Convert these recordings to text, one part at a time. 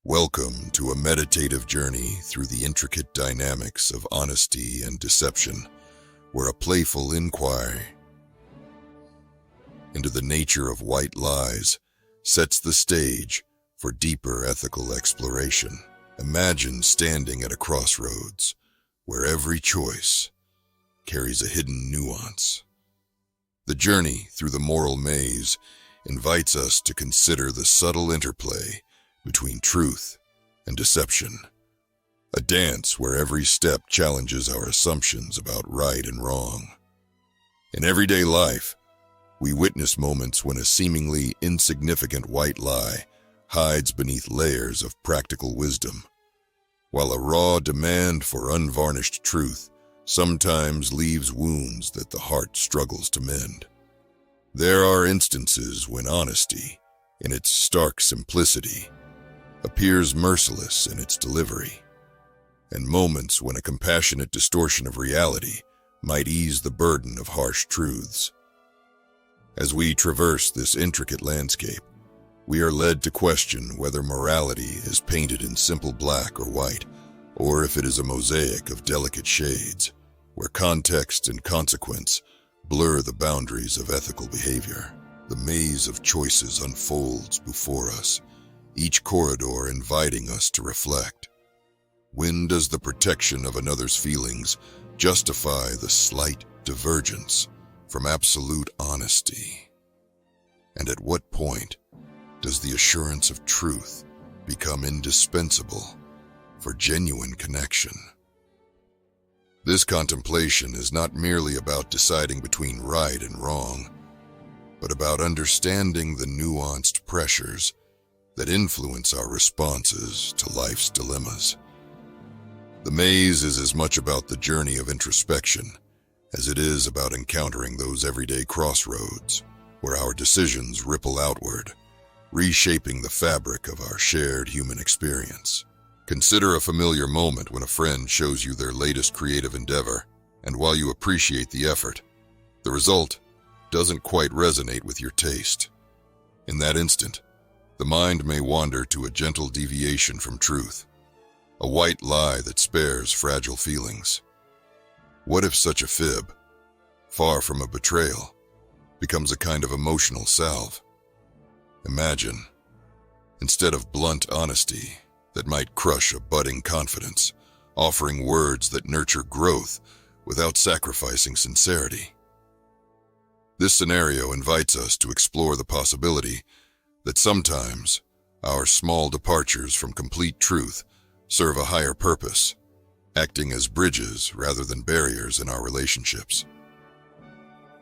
Welcome to a meditative journey through the intricate dynamics of honesty and deception, where a playful inquiry into the nature of white lies sets the stage for deeper ethical exploration. Imagine standing at a crossroads where every choice carries a hidden nuance. The journey through the moral maze invites us to consider the subtle interplay between truth and deception, a dance where every step challenges our assumptions about right and wrong. In everyday life, we witness moments when a seemingly insignificant white lie hides beneath layers of practical wisdom, while a raw demand for unvarnished truth sometimes leaves wounds that the heart struggles to mend. There are instances when honesty, in its stark simplicity, appears merciless in its delivery, and moments when a compassionate distortion of reality might ease the burden of harsh truths. As we traverse this intricate landscape, we are led to question whether morality is painted in simple black or white, or if it is a mosaic of delicate shades, where context and consequence blur the boundaries of ethical behavior. The maze of choices unfolds before us, each corridor inviting us to reflect. When does the protection of another's feelings justify the slight divergence from absolute honesty? And at what point does the assurance of truth become indispensable for genuine connection? This contemplation is not merely about deciding between right and wrong, but about understanding the nuanced pressures that influence our responses to life's dilemmas. The maze is as much about the journey of introspection as it is about encountering those everyday crossroads where our decisions ripple outward, reshaping the fabric of our shared human experience. Consider a familiar moment when a friend shows you their latest creative endeavor, and while you appreciate the effort, the result doesn't quite resonate with your taste. In that instant, the mind may wander to a gentle deviation from truth, a white lie that spares fragile feelings. What if such a fib, far from a betrayal, becomes a kind of emotional salve? Imagine, instead of blunt honesty that might crush a budding confidence, offering words that nurture growth without sacrificing sincerity. This scenario invites us to explore the possibility that sometimes our small departures from complete truth serve a higher purpose, acting as bridges rather than barriers in our relationships.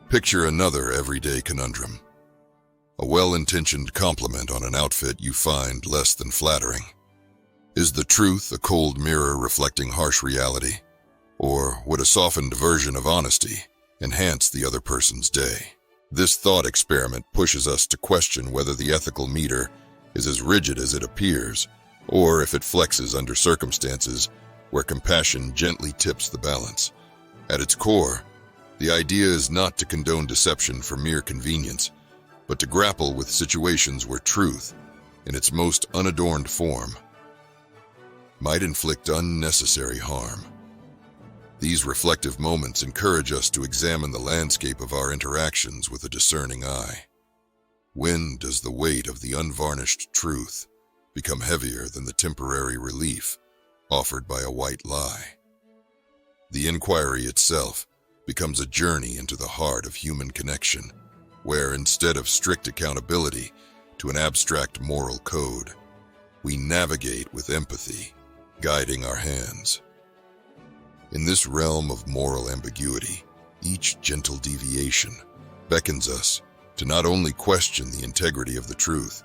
Picture another everyday conundrum. A well-intentioned compliment on an outfit you find less than flattering. Is the truth a cold mirror reflecting harsh reality, or would a softened version of honesty enhance the other person's day? This thought experiment pushes us to question whether the ethical meter is as rigid as it appears, or if it flexes under circumstances where compassion gently tips the balance. At its core, the idea is not to condone deception for mere convenience, but to grapple with situations where truth, in its most unadorned form, might inflict unnecessary harm. These reflective moments encourage us to examine the landscape of our interactions with a discerning eye. When does the weight of the unvarnished truth become heavier than the temporary relief offered by a white lie? The inquiry itself becomes a journey into the heart of human connection, where instead of strict accountability to an abstract moral code, we navigate with empathy, guiding our hands. In this realm of moral ambiguity, each gentle deviation beckons us to not only question the integrity of the truth,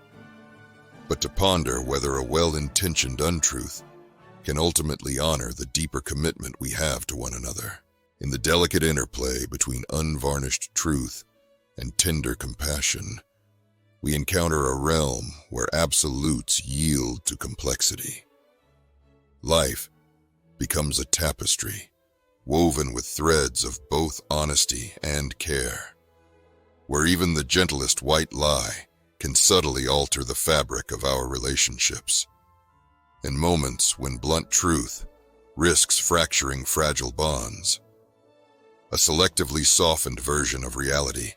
but to ponder whether a well-intentioned untruth can ultimately honor the deeper commitment we have to one another. In the delicate interplay between unvarnished truth and tender compassion, we encounter a realm where absolutes yield to complexity. Life becomes a tapestry, woven with threads of both honesty and care, where even the gentlest white lie can subtly alter the fabric of our relationships. in moments when blunt truth risks fracturing fragile bonds. A selectively softened version of reality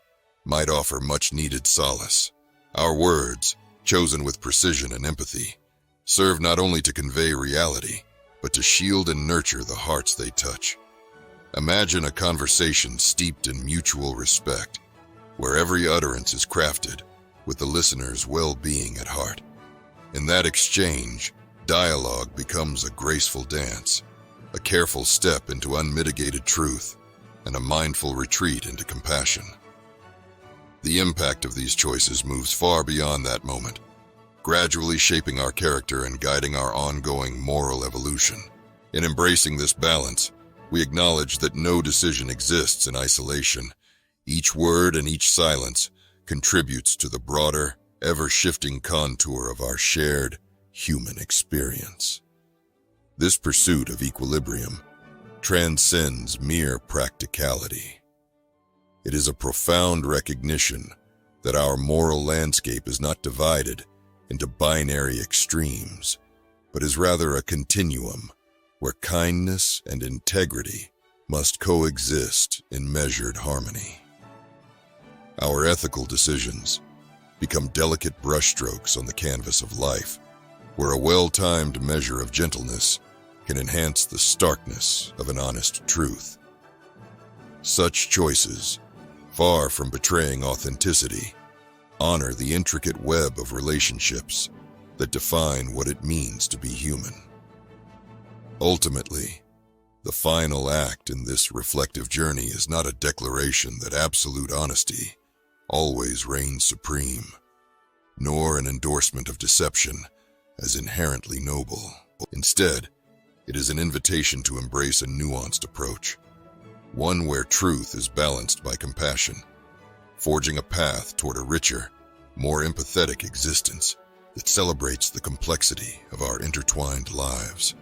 might offer much-needed solace. Our words, chosen with precision and empathy, serve not only to convey reality, but to shield and nurture the hearts they touch. Imagine a conversation steeped in mutual respect, where every utterance is crafted with the listener's well-being at heart. In that exchange, dialogue becomes a graceful dance, a careful step into unmitigated truth, and a mindful retreat into compassion. The impact of these choices moves far beyond that moment, gradually shaping our character and guiding our ongoing moral evolution. In embracing this balance, we acknowledge that no decision exists in isolation. Each word and each silence contributes to the broader, ever-shifting contour of our shared human experience. This pursuit of equilibrium transcends mere practicality. It is a profound recognition that our moral landscape is not divided into binary extremes, but is rather a continuum where kindness and integrity must coexist in measured harmony. Our ethical decisions become delicate brushstrokes on the canvas of life, where a well-timed measure of gentleness can enhance the starkness of an honest truth. Such choices, far from betraying authenticity, honor the intricate web of relationships that define what it means to be human. Ultimately, the final act in this reflective journey is not a declaration that absolute honesty always reigns supreme, nor an endorsement of deception as inherently noble. Instead, it is an invitation to embrace a nuanced approach, one where truth is balanced by compassion, forging a path toward a richer, more empathetic existence that celebrates the complexity of our intertwined lives.